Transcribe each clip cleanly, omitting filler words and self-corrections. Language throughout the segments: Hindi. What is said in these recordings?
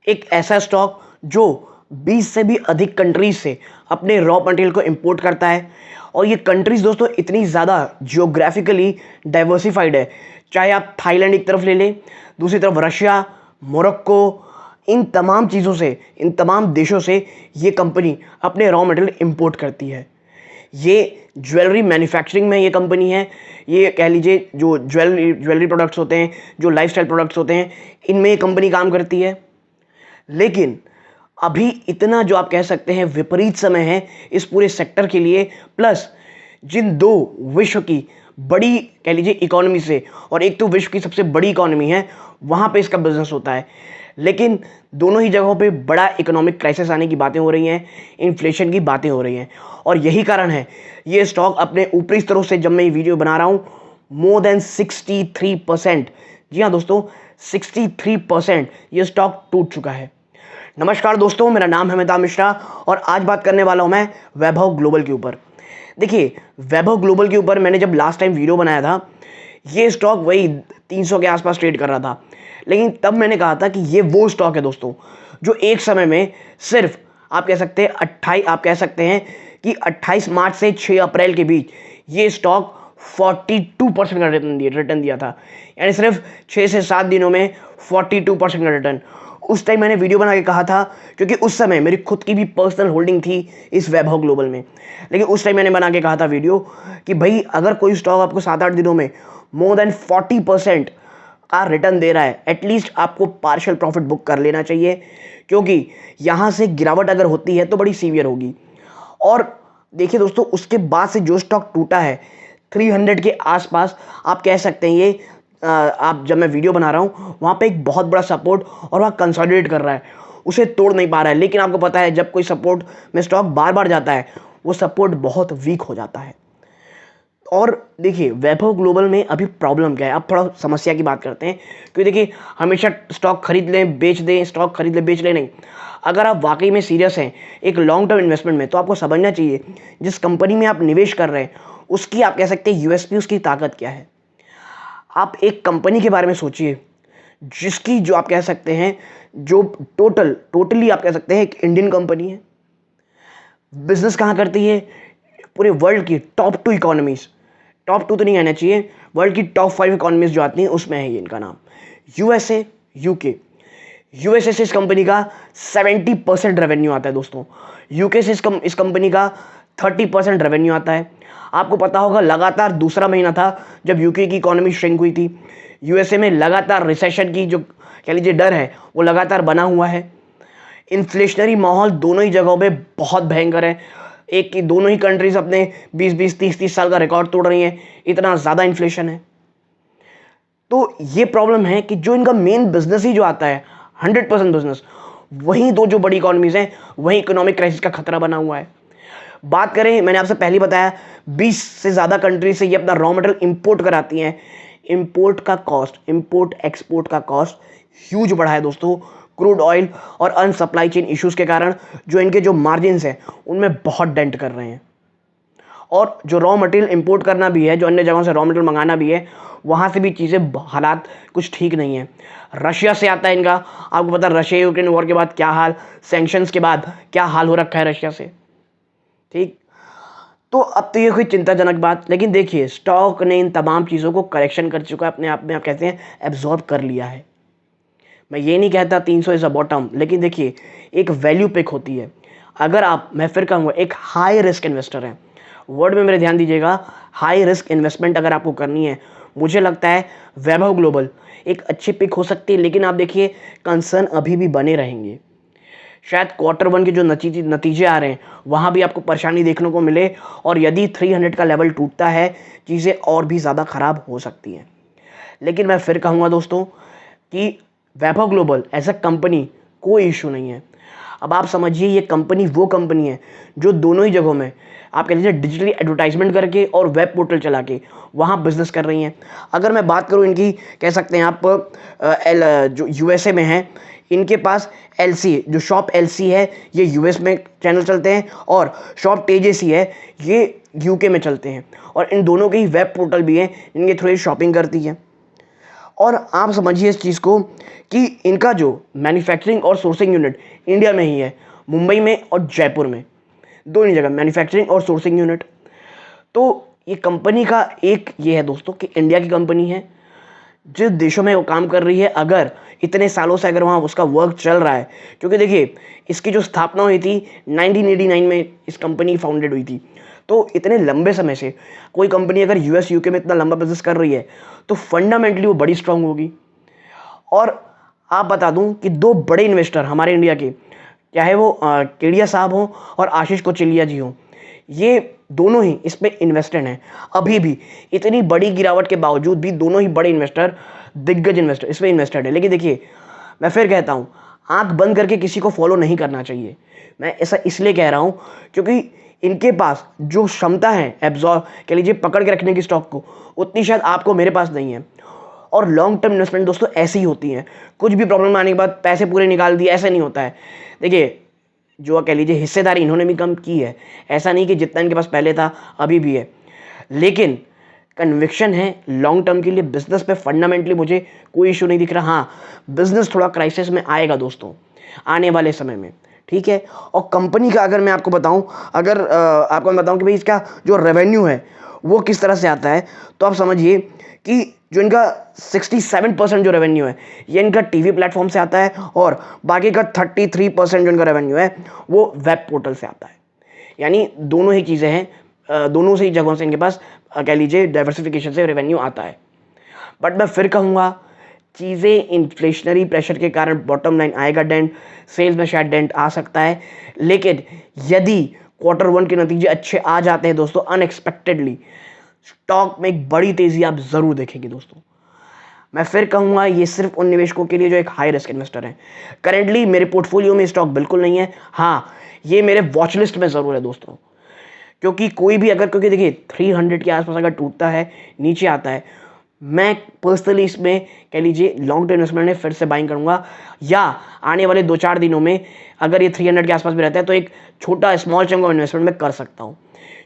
एक ऐसा स्टॉक जो 20 से भी अधिक कंट्रीज से अपने रॉ मटेरियल को इंपोर्ट करता है। और ये कंट्रीज दोस्तों इतनी ज़्यादा जियोग्राफिकली डाइवर्सिफाइड है, चाहे आप थाईलैंड एक तरफ ले लें, दूसरी तरफ रशिया, मोरक्को, इन तमाम चीज़ों से, इन तमाम देशों से ये कंपनी अपने रॉ मटेरियल इंपोर्ट करती है। ये ज्वेलरी मैन्युफैक्चरिंग में ये कंपनी है। ये कह लीजिए जो ज्वेलरी प्रोडक्ट्स होते हैं, जो लाइफस्टाइल प्रोडक्ट्स होते हैं, इनमें ये कंपनी काम करती है। लेकिन अभी इतना जो आप कह सकते हैं विपरीत समय है इस पूरे सेक्टर के लिए। प्लस जिन दो विश्व की बड़ी कह लीजिए इकोनॉमी से, और एक तो विश्व की सबसे बड़ी इकोनॉमी है, वहाँ पे इसका बिजनेस होता है, लेकिन दोनों ही जगहों पे बड़ा इकोनॉमिक क्राइसिस आने की बातें हो रही हैं, इन्फ्लेशन की बातें हो रही हैं। और यही कारण है ये स्टॉक अपने ऊपरी स्तरों से, जब मैं ये वीडियो बना रहा हूँ, मोर देन 63%, जी हाँ दोस्तों 63% ये स्टॉक टूट चुका है। नमस्कार दोस्तों, मेरा नाम है अमिताभ मिश्रा और आज बात करने वाला हूँ मैं वैभव ग्लोबल के ऊपर। देखिए, वैभव ग्लोबल के ऊपर मैंने जब लास्ट टाइम वीडियो बनाया था, ये स्टॉक वही 300 के आसपास ट्रेड कर रहा था। लेकिन तब मैंने कहा था कि ये वो स्टॉक है दोस्तों जो एक समय में सिर्फ आप कह सकते हैं कि 28 मार्च से 6 अप्रैल के बीच ये स्टॉक 42% का रिटर्न दिया था। यानी सिर्फ 6 से 7 दिनों में 42% का रिटर्न। उस टाइम मैंने वीडियो बना के कहा था, क्योंकि उस समय मेरी खुद की भी पर्सनल होल्डिंग थी इस वैभव ग्लोबल में। लेकिन उस टाइम मैंने बना के कहा था वीडियो कि भाई अगर कोई स्टॉक आपको 7-8 दिनों में मोर देन 40% का रिटर्न दे रहा है, एटलीस्ट आपको पार्शियल प्रॉफिट बुक कर लेना चाहिए, क्योंकि यहाँ से गिरावट अगर होती है तो बड़ी सीवियर होगी। और देखिए दोस्तों, उसके बाद से जो स्टॉक टूटा है 300 के आसपास, आप कह सकते हैं ये आप जब मैं वीडियो बना रहा हूँ वहाँ पे एक बहुत बड़ा सपोर्ट और वहाँ कंसोलिडेट कर रहा है, उसे तोड़ नहीं पा रहा है। लेकिन आपको पता है जब कोई सपोर्ट में स्टॉक बार बार जाता है, वो सपोर्ट बहुत वीक हो जाता है। और देखिए वैभव ग्लोबल में अभी प्रॉब्लम क्या है, अब थोड़ा समस्या की बात करते हैं। क्योंकि देखिए हमेशा स्टॉक खरीद लें बेच दें, स्टॉक खरीद लें बेच लें नहीं। अगर आप वाकई में सीरियस हैं एक लॉन्ग टर्म इन्वेस्टमेंट में, तो आपको समझना चाहिए जिस कंपनी में आप निवेश कर रहे हैं उसकी आप कह सकते हैं यूएसपी, उसकी ताकत क्या है। आप एक कंपनी के बारे में सोचिए जिसकी जो आप कह सकते हैं जो टोटली आप कह सकते हैं एक इंडियन कंपनी है, बिजनेस कहाँ करती है, पूरे वर्ल्ड की टॉप 2 इकोनॉमीज, टॉप 2 तो नहीं कहना चाहिए, वर्ल्ड की टॉप 5 इकोनॉमीज जो आती हैं उसमें है ये इनका नाम, यूएसए, यूके। यूएसए से इस कंपनी का 70% रेवेन्यू आता है दोस्तों। यूके से इस कंपनी का 30% रेवेन्यू आता है। आपको पता होगा लगातार दूसरा महीना था जब यूके की इकोनॉमी श्रिंक हुई थी। यूएसए में लगातार रिसेशन की जो कह लीजिए डर है वो लगातार बना हुआ है। इन्फ्लेशनरी माहौल दोनों ही जगहों पे बहुत भयंकर है। एक की दोनों ही कंट्रीज अपने 20-20, 30-30 साल का रिकॉर्ड तोड़ रही हैं, इतना ज़्यादा इन्फ्लेशन है। तो ये प्रॉब्लम है कि जो इनका मेन बिजनेस ही जो आता है 100% बिजनेस, वहीं दो जो बड़ी इकोनॉमीज हैं वहीं इकोनॉमिक क्राइसिस का खतरा बना हुआ है। बात करें, मैंने आपसे पहले बताया 20 से ज़्यादा कंट्री से ये अपना रॉ मटेरियल इंपोर्ट कराती हैं। इंपोर्ट का कॉस्ट, इंपोर्ट एक्सपोर्ट का कॉस्ट ह्यूज बढ़ा है दोस्तों, क्रूड ऑयल और अन सप्लाई चेन इश्यूज़ के कारण। जो इनके जो मार्जिन्स हैं उनमें बहुत डेंट कर रहे हैं। और जो रॉ मटेरियल इंपोर्ट करना भी है, जो अन्य जगहों से रॉ मटेरियल मंगाना भी है, वहाँ से भी चीज़ें हालात कुछ ठीक नहीं है। रशिया से आता है इनका, आपको पता है रशिया यूक्रेन वॉर के बाद क्या हाल, सैंक्शंस के बाद क्या हाल हो रखा है रशिया से, ठीक। तो अब तो ये कोई चिंताजनक बात, लेकिन देखिए स्टॉक ने इन तमाम चीज़ों को करेक्शन कर चुका है, अपने आप में आप कहते हैं एब्जॉर्ब कर लिया है। मैं ये नहीं कहता 300 इज़ अ बॉटम, लेकिन देखिए एक वैल्यू पिक होती है। अगर आप, मैं फिर कहूँगा, एक हाई रिस्क इन्वेस्टर हैं, वर्ड में मेरे ध्यान दीजिएगा, हाई रिस्क इन्वेस्टमेंट अगर आपको करनी है, मुझे लगता है वैभव ग्लोबल एक अच्छी पिक हो सकती है। लेकिन आप देखिए कंसर्न अभी भी बने रहेंगे। शायद Q1 के जो नतीजे आ रहे हैं वहाँ भी आपको परेशानी देखने को मिले, और यदि 300 का लेवल टूटता है चीज़ें और भी ज़्यादा ख़राब हो सकती हैं। लेकिन मैं फिर कहूँगा दोस्तों कि वैभव ग्लोबल एज अ कंपनी कोई इशू नहीं है। अब आप समझिए ये कंपनी वो कंपनी है जो दोनों ही जगहों में आप कह लीजिए डिजिटली एडवर्टाइजमेंट करके और वेब पोर्टल चला के वहाँ बिजनेस कर रही हैं। अगर मैं बात करूँ इनकी, कह सकते हैं आप जो यूएसए में है, इनके पास एलसी, जो शॉप एलसी है ये यूएस में चैनल चलते हैं, और शॉप टेजेसी है ये यूके में चलते हैं। और इन दोनों के ही वेब पोर्टल भी हैं, इनके थ्रू ये शॉपिंग करती है। और आप समझिए इस चीज़ को कि इनका जो मैन्युफैक्चरिंग और सोर्सिंग यूनिट इंडिया में ही है, मुंबई में और जयपुर में, दोनों जगह मैन्युफैक्चरिंग और सोर्सिंग यूनिट। तो ये कंपनी का एक ये है दोस्तों कि इंडिया की कंपनी है, जिस देशों में वो काम कर रही है, अगर इतने सालों से अगर वहाँ उसका वर्क चल रहा है, क्योंकि देखिए इसकी जो स्थापना हुई थी 1989 में इस कंपनी फाउंडेड हुई थी। तो इतने लंबे समय से कोई कंपनी अगर यूएस यूके में इतना लंबा बिजनेस कर रही है तो फंडामेंटली वो बड़ी स्ट्रांग होगी। और आप बता दूं कि दो बड़े इन्वेस्टर हमारे इंडिया के, चाहे वो केडिया साहब हों और आशीष कोचिलिया जी हों, ये दोनों ही इस पे इन्वेस्टेड हैं। अभी भी इतनी बड़ी गिरावट के बावजूद भी दोनों ही बड़े इन्वेस्टर, दिग्गज इन्वेस्टर इस पे इन्वेस्टेड है। लेकिन देखिए मैं फिर कहता हूँ, आंख बंद करके किसी को फॉलो नहीं करना चाहिए। मैं ऐसा इसलिए कह रहा हूँ क्योंकि इनके पास जो क्षमता है एब्जॉर्ब कह लीजिए पकड़ के रखने की स्टॉक को, उतनी शायद आपको मेरे पास नहीं है। और लॉन्ग टर्म इन्वेस्टमेंट दोस्तों ऐसी ही होती हैं, कुछ भी प्रॉब्लम आने के बाद पैसे पूरे निकाल दिए, ऐसा नहीं होता है। देखिए जो कह लीजिए हिस्सेदारी इन्होंने भी कम की है, ऐसा नहीं कि जितना इनके पास पहले था अभी भी है, लेकिन कन्विक्शन है लॉन्ग टर्म के लिए। बिजनेस पे फंडामेंटली मुझे कोई इशू नहीं दिख रहा। हाँ, बिजनेस थोड़ा क्राइसिस में आएगा दोस्तों आने वाले समय में, ठीक है। और कंपनी का अगर मैं आपको बताऊं, अगर आपको मैं बताऊं कि भाई इसका जो रेवेन्यू है वो किस तरह से आता है, तो आप समझिए कि जो इनका 67% जो रेवेन्यू है ये इनका टीवी प्लेटफॉर्म से आता है, और बाकी का 33% जो इनका रेवेन्यू है वो वेब पोर्टल से आता है। यानी दोनों ही चीज़ें हैं, दोनों से ही जगहों से इनके पास कह लीजिए डाइवर्सिफिकेशन से रेवेन्यू आता है। बट मैं फिर कहूँगा चीज़ें इन्फ्लेशनरी प्रेशर के कारण बॉटम लाइन आएगा डेंट, सेल्स में शायद डेंट आ सकता है। लेकिन यदि Q1 के नतीजे अच्छे आ जाते हैं दोस्तों अनएक्सपेक्टेडली, स्टॉक में एक बड़ी तेज़ी आप ज़रूर देखेंगे दोस्तों। मैं फिर कहूँगा ये सिर्फ उन निवेशकों के लिए जो एक हाई रिस्क इन्वेस्टर हैं। करेंटली मेरे पोर्टफोलियो में स्टॉक बिल्कुल नहीं है। हाँ, ये मेरे वॉच लिस्ट में ज़रूर है दोस्तों, क्योंकि कोई भी अगर, क्योंकि देखिए 300 के आसपास अगर टूटता है, नीचे आता है, मैं पर्सनली इसमें कह लीजिए लॉन्ग टर्म इन्वेस्टमेंट में फिर से बाइंग करूंगा, या आने वाले 2-4 दिनों में अगर ये 300 के आसपास भी रहता है तो एक छोटा स्मॉल चंक ऑफ इन्वेस्टमेंट में कर सकता हूं।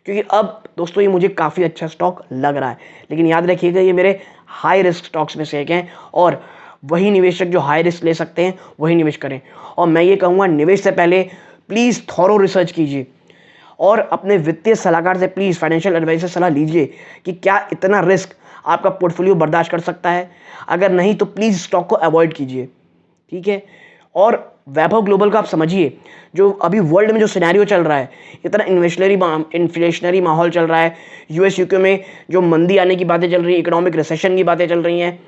क्योंकि अब दोस्तों ये मुझे काफ़ी अच्छा स्टॉक लग रहा है। लेकिन याद रखिएगा ये मेरे हाई रिस्क स्टॉक्स में से एक हैं, और वही निवेशक जो हाई रिस्क ले सकते हैं वही निवेश करें। और मैं ये कहूँगा निवेश से पहले प्लीज़ थॉरो रिसर्च कीजिए, और अपने वित्तीय सलाहकार से प्लीज़, फाइनेंशियल एडवाइजर से सलाह लीजिए कि क्या इतना रिस्क आपका पोर्टफोलियो बर्दाश्त कर सकता है। अगर नहीं तो प्लीज़ स्टॉक को अवॉइड कीजिए, ठीक है। और वैभव ग्लोबल का आप समझिए, जो अभी वर्ल्ड में जो सिनेरियो चल रहा है, इतना इन्फ्लेशनरी माहौल चल रहा है, यूएस यूके में जो मंदी आने की बातें चल रही है, इकोनॉमिक रिसेशन की बातें चल रही हैं,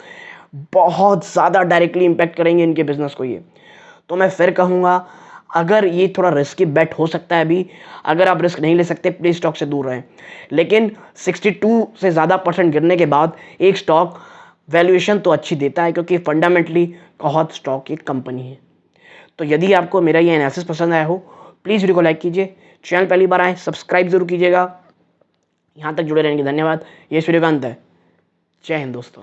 बहुत ज़्यादा डायरेक्टली इम्पैक्ट करेंगे इनके बिजनेस को ये। तो मैं फिर कहूँगा अगर ये थोड़ा रिस्की बेट हो सकता है अभी, अगर आप रिस्क नहीं ले सकते प्लीज स्टॉक से दूर रहें। लेकिन 62 से ज़्यादा % गिरने के बाद एक स्टॉक वैल्यूएशन तो अच्छी देता है, क्योंकि फंडामेंटली बहुत स्टॉक एक कंपनी है। तो यदि आपको मेरा ये एनालिसिस पसंद आया हो, प्लीज़ वीडियो को लाइक कीजिए, चैनल पहली बार आए सब्सक्राइब जरूर कीजिएगा। यहाँ तक जुड़े रहने के धन्यवाद। ये इस वीडियो का अंत है। जय हिंद दोस्तों।